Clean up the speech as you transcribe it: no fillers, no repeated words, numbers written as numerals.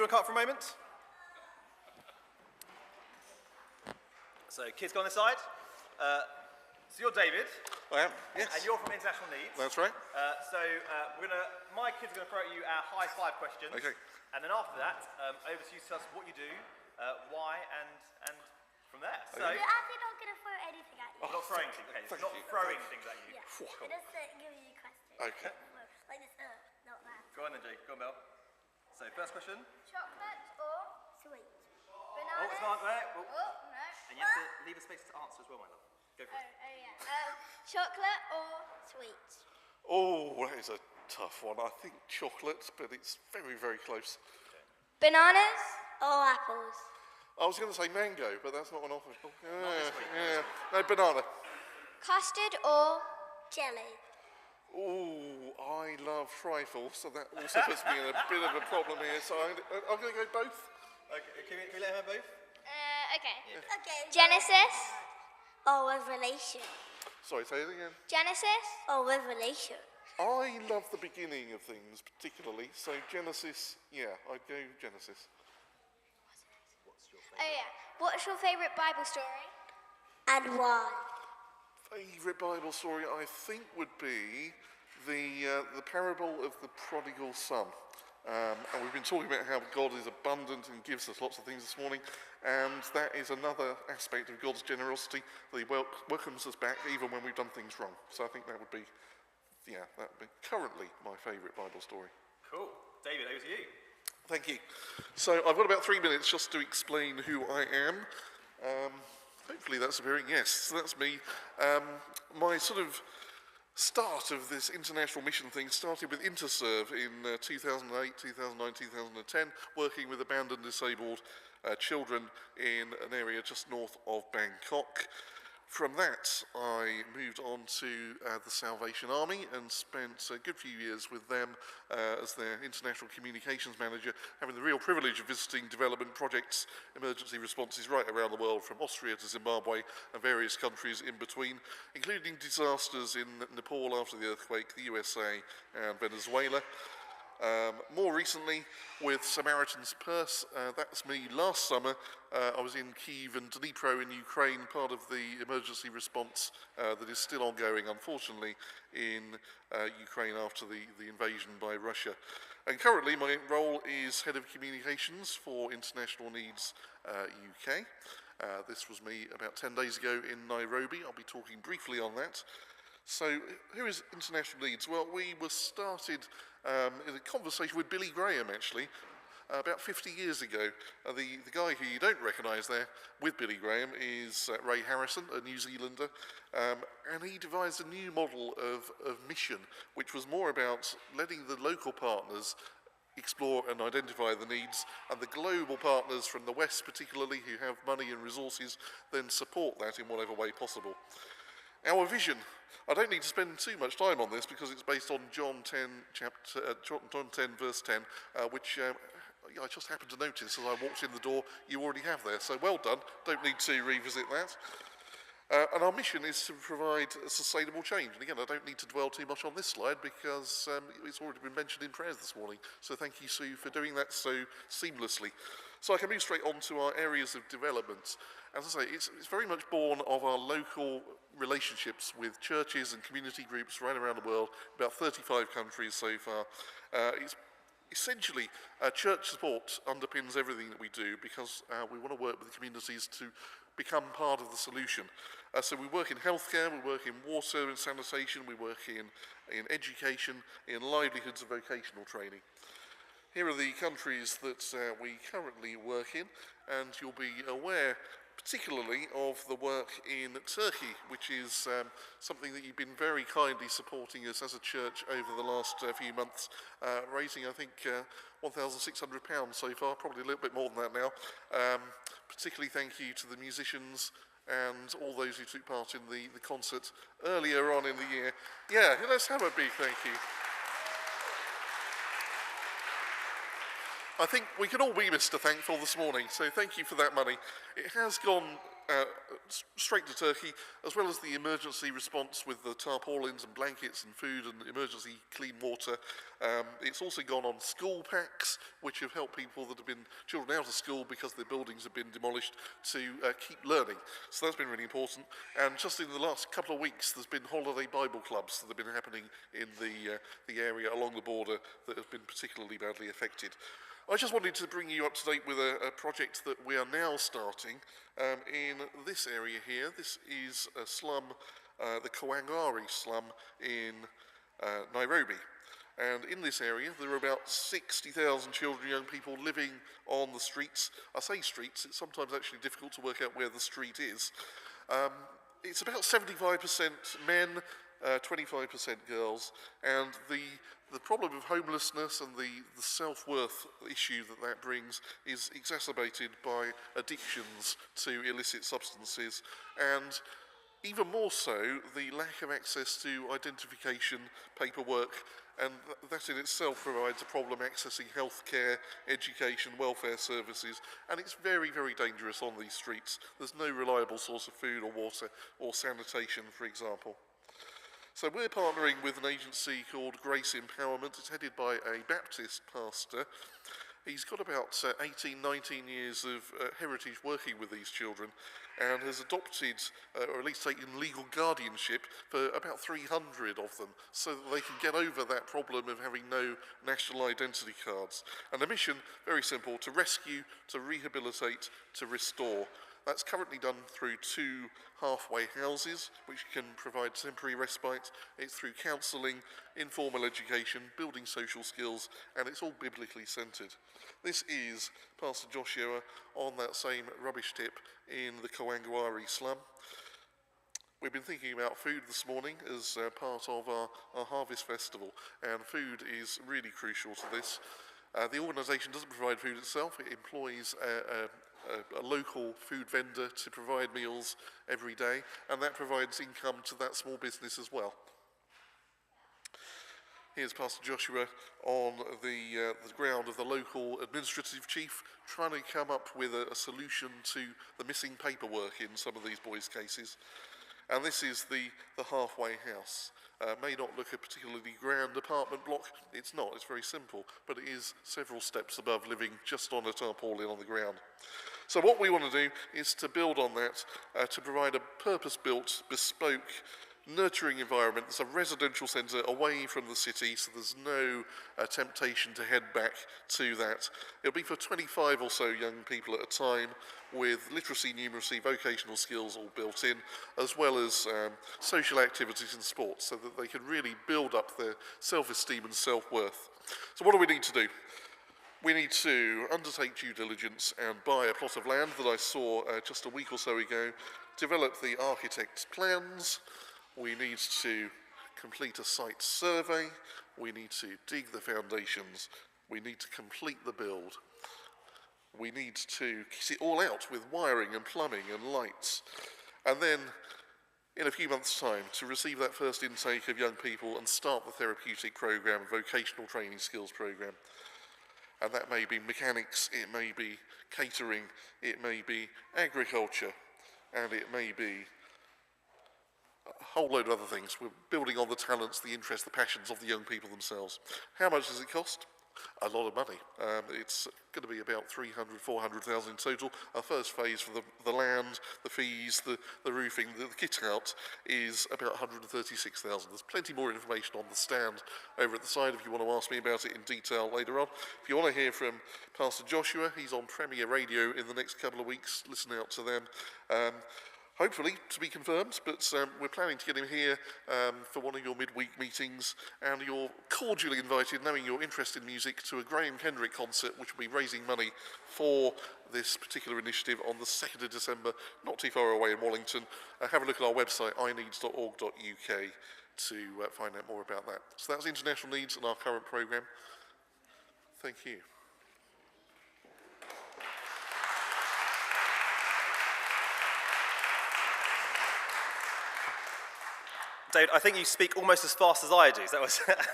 want to cut for a moment? So kids go on this side. So you're David. I am, yes. And you're from International Needs. That's right. My kids are going to throw at you our high five questions. Okay. And then after that, over to you to tell us what you do, why, and from there. Okay. So You're actually not going to throw anything at you. not throwing things. Okay, Thank not you. throwing things at you. Yeah. Cool. It is giving you questions. Okay. Like this, not that. Go on then, Jake. Go on, Belle. So first question. Chocolate or sweet? Oh, Bananas? it's not there. Oh. Oh, no. And you have to leave a space to answer as well, my love. Go for it. Oh, yeah. Chocolate or sweet? Oh, that is a tough one. I think chocolate, but it's very, very close. Bananas or apples? I was going to say mango, but that's not an official. this week, No, banana. Custard or jelly? Oh, I love trifle, so that also puts me in a bit of a problem here. So I'm going to go both. Okay, can we let him have both? Okay. Yeah. Okay. Genesis or Revelation? Sorry, say it again. Genesis or Revelation? I love the beginning of things particularly, so Genesis, yeah, I'd go Genesis. What's your favourite Bible story? And why? Favourite Bible story, I think, would be the parable of the prodigal son. And we've been talking about how God is abundant and gives us lots of things this morning, and that is another aspect of God's generosity, that he welcomes us back even when we've done things wrong. So I think that would be, that would be currently my favourite Bible story. Cool. David, over to you. Thank you. So I've got about 3 minutes just to explain who I am. Hopefully that's appearing. Yes, so that's me. My sort of start of this international mission thing started with Interserve in 2008, 2009, 2010, working with abandoned disabled children in an area just north of Bangkok. From that, I moved on to the Salvation Army and spent a good few years with them as their international communications manager, having the real privilege of visiting development projects, emergency responses right around the world, from Austria to Zimbabwe and various countries in between, including disasters in Nepal after the earthquake, the USA and Venezuela. More recently, with Samaritan's Purse, that's me last summer. I was in Kyiv and Dnipro in Ukraine, part of the emergency response that is still ongoing, unfortunately, in Ukraine after the invasion by Russia. And currently, my role is Head of Communications for International Needs UK. This was me about 10 days ago in Nairobi. I'll be talking briefly on that. So, who is International Needs? Well, we were started in a conversation with Billy Graham, actually, about 50 years ago. The guy who you don't recognise there with Billy Graham is Ray Harrison, a New Zealander, and he devised a new model of mission, which was more about letting the local partners explore and identify the needs, and the global partners from the West particularly, who have money and resources, then support that in whatever way possible. Our vision, I don't need to spend too much time on this because it's based on John 10, verse 10, which I just happened to notice as I walked in the door, you already have there. So well done, don't need to revisit that. And our mission is to provide a sustainable change. And again, I don't need to dwell too much on this slide because it's already been mentioned in prayers this morning. So thank you, Sue, for doing that so seamlessly. So I can move straight on to our areas of development. As I say, it's very much born of our local relationships with churches and community groups right around the world, about 35 countries so far. It's essentially, church support underpins everything that we do because we want to work with the communities to become part of the solution. So we work in healthcare, we work in water and sanitation, we work in education, in livelihoods and vocational training. Here are the countries that we currently work in, and you'll be aware particularly of the work in Turkey, which is something that you've been very kindly supporting us as a church over the last few months, raising, I think, £1,600 so far, probably a little bit more than that now. Particularly thank you to the musicians and all those who took part in the concert earlier on in the year. Yeah, let's have a big thank you. I think we can all be Mr. Thankful this morning, so thank you for that money. It has gone straight to Turkey, as well as the emergency response with the tarpaulins and blankets and food and emergency clean water. It's also gone on school packs, which have helped people that have been children out of school because their buildings have been demolished to keep learning. So that's been really important. And just in the last couple of weeks, there's been holiday Bible clubs that have been happening in the area along the border that have been particularly badly affected. I just wanted to bring you up to date with a project that we are now starting in this area here. This is a slum, the Kawangware slum in Nairobi. And in this area, there are about 60,000 children, young people living on the streets. I say streets, it's sometimes actually difficult to work out where the street is. It's about 75% men, 25% girls, and the problem of homelessness and the self-worth issue that brings is exacerbated by addictions to illicit substances, and even more so, the lack of access to identification paperwork, and that in itself provides a problem accessing healthcare, education, welfare services, and it's very, very dangerous on these streets. There's no reliable source of food or water or sanitation, for example. So we're partnering with an agency called Grace Empowerment. It's headed by a Baptist pastor. He's got about 18, 19 years of heritage working with these children and has adopted, or at least taken legal guardianship for about 300 of them so that they can get over that problem of having no national identity cards. And the mission, very simple, to rescue, to rehabilitate, to restore. That's currently done through 2 halfway houses, which can provide temporary respite. It's through counselling, informal education, building social skills, and it's all biblically centred. This is Pastor Joshua on that same rubbish tip in the Kawangware slum. We've been thinking about food this morning as part of our Harvest Festival, and food is really crucial to this. The organisation doesn't provide food itself, it employs a local food vendor to provide meals every day, and that provides income to that small business as well. Here's Pastor Joshua on the ground of the local administrative chief, trying to come up with a solution to the missing paperwork in some of these boys' cases. And this is the halfway house. May not look a particularly grand apartment block. It's not, it's very simple, but it is several steps above living just on a tarpaulin on the ground. So what we want to do is to build on that, to provide a purpose-built, bespoke, nurturing environment. It's a residential centre away from the city, so there's no temptation to head back to that. It'll be for 25 or so young people at a time, with literacy, numeracy, vocational skills all built in, as well as social activities and sports, so that they can really build up their self-esteem and self-worth. So what do we need to do? We need to undertake due diligence and buy a plot of land that I saw just a week or so ago, develop the architect's plans. We need to complete a site survey. We need to dig the foundations. We need to complete the build. We need to kit it all out with wiring and plumbing and lights. And then, in a few months' time, to receive that first intake of young people and start the therapeutic programme, vocational training skills programme. And that may be mechanics, it may be catering, it may be agriculture, and it may be a whole load of other things. We're building on the talents, the interests, the passions of the young people themselves. How much does it cost? A lot of money. It's going to be about 300,000, 400,000 in total. Our first phase for the land, the fees, the roofing, the kit out is about 136,000. There's plenty more information on the stand over at the side if you want to ask me about it in detail later on. If you want to hear from Pastor Joshua, he's on Premier Radio in the next couple of weeks. Listen out to them. Hopefully to be confirmed, but we're planning to get him here for one of your midweek meetings, and you're cordially invited, knowing your interest in music, to a Graham Kendrick concert, which will be raising money for this particular initiative on the 2nd of December, not too far away in Wallington. Have a look at our website, ineeds.org.uk, to find out more about that. So that's International Needs and our current programme. Thank you. David, I think you speak almost as fast as I do. So that was